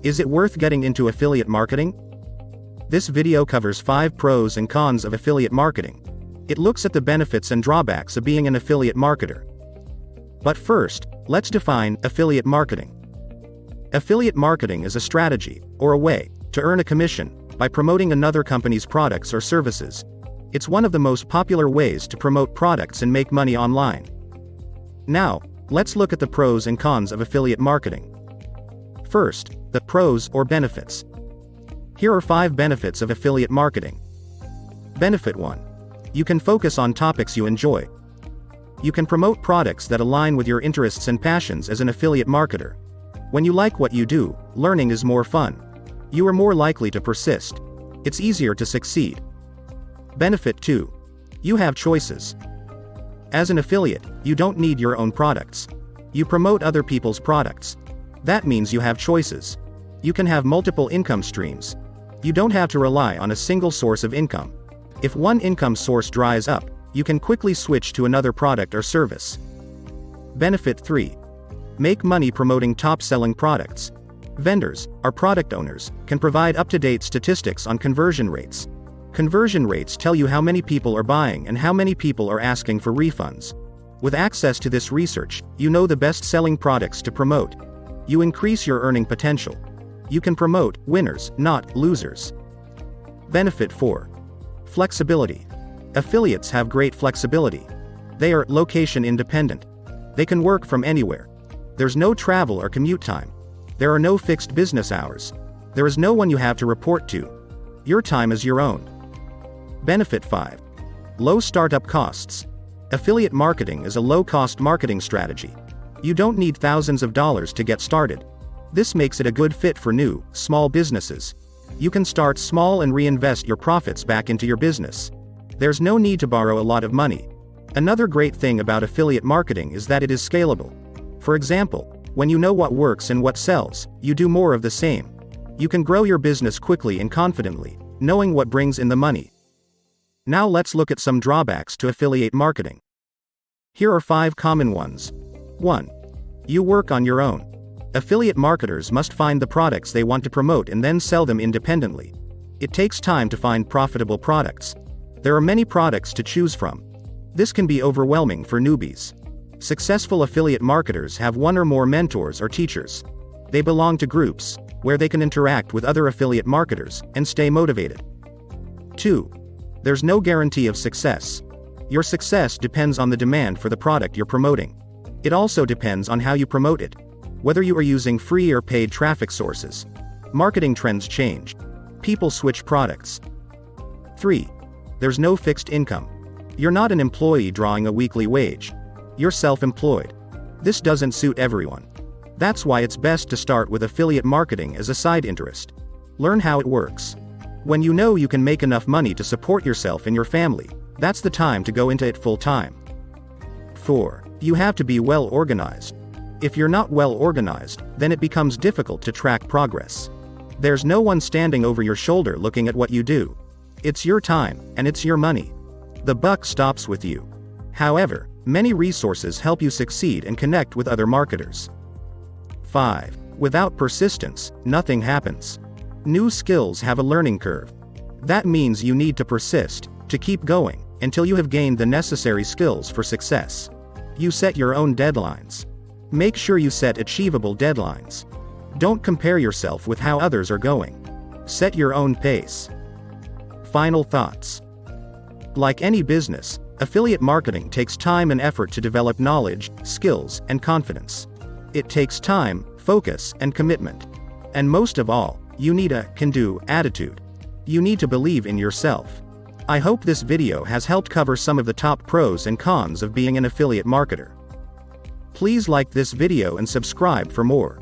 Is it worth getting into affiliate marketing? This video covers 5 pros and cons of affiliate marketing. It looks at the benefits and drawbacks of being an affiliate marketer. But first, let's define affiliate marketing. Affiliate marketing is a strategy, or a way, to earn a commission by promoting another company's products or services. It's one of the most popular ways to promote products and make money online. Now, let's look at the pros and cons of affiliate marketing. First, the pros or benefits. Here are 5 benefits of affiliate marketing. Benefit 1. You can focus on topics you enjoy. You can promote products that align with your interests and passions as an affiliate marketer. When you like what you do, learning is more fun. You are more likely to persist. It's easier to succeed. Benefit 2. You have choices. As an affiliate, you don't need your own products. You promote other people's products. That means you have choices. You can have multiple income streams. You don't have to rely on a single source of income. If one income source dries up, you can quickly switch to another product or service. Benefit 3. Make money promoting top-selling products. Vendors, or product owners, can provide up-to-date statistics on conversion rates. Conversion rates tell you how many people are buying and how many people are asking for refunds. With access to this research, you know the best-selling products to promote. You increase your earning potential. You can promote winners, not losers. Benefit 4. Flexibility. Affiliates have great flexibility. They are location independent. They can work from anywhere. There's no travel or commute time. There are no fixed business hours. There is no one you have to report to. Your time is your own. Benefit 5. Low startup costs. Affiliate marketing is a low-cost marketing strategy. You don't need thousands of dollars to get started. This makes it a good fit for new, small businesses. You can start small and reinvest your profits back into your business. There's no need to borrow a lot of money. Another great thing about affiliate marketing is that it is scalable. For example, when you know what works and what sells, you do more of the same. You can grow your business quickly and confidently, knowing what brings in the money. Now let's look at some drawbacks to affiliate marketing. Here are 5 common ones. 1. You work on your own. Affiliate marketers must find the products they want to promote and then sell them independently. It takes time to find profitable products. There are many products to choose from. This can be overwhelming for newbies. Successful affiliate marketers have 1 or more mentors or teachers. They belong to groups, where they can interact with other affiliate marketers, and stay motivated. 2. There's no guarantee of success. Your success depends on the demand for the product you're promoting. It also depends on how you promote it. Whether you are using free or paid traffic sources. Marketing trends change. People switch products. 3. There's no fixed income. You're not an employee drawing a weekly wage. You're self-employed. This doesn't suit everyone. That's why it's best to start with affiliate marketing as a side interest. Learn how it works. When you know you can make enough money to support yourself and your family, that's the time to go into it full time. 4. You have to be well organized. If you're not well organized, then it becomes difficult to track progress. There's no one standing over your shoulder looking at what you do. It's your time, and it's your money. The buck stops with you. However, many resources help you succeed and connect with other marketers. 5. Without persistence, nothing happens. New skills have a learning curve. That means you need to persist, to keep going, until you have gained the necessary skills for success. You set your own deadlines. Make sure you set achievable deadlines. Don't compare yourself with how others are going. Set your own pace. Final thoughts. Like any business, affiliate marketing takes time and effort to develop knowledge, skills, and confidence. It takes time, focus, and commitment. And most of all, you need a can-do attitude. You need to believe in yourself. I hope this video has helped cover some of the top pros and cons of being an affiliate marketer. Please like this video and subscribe for more.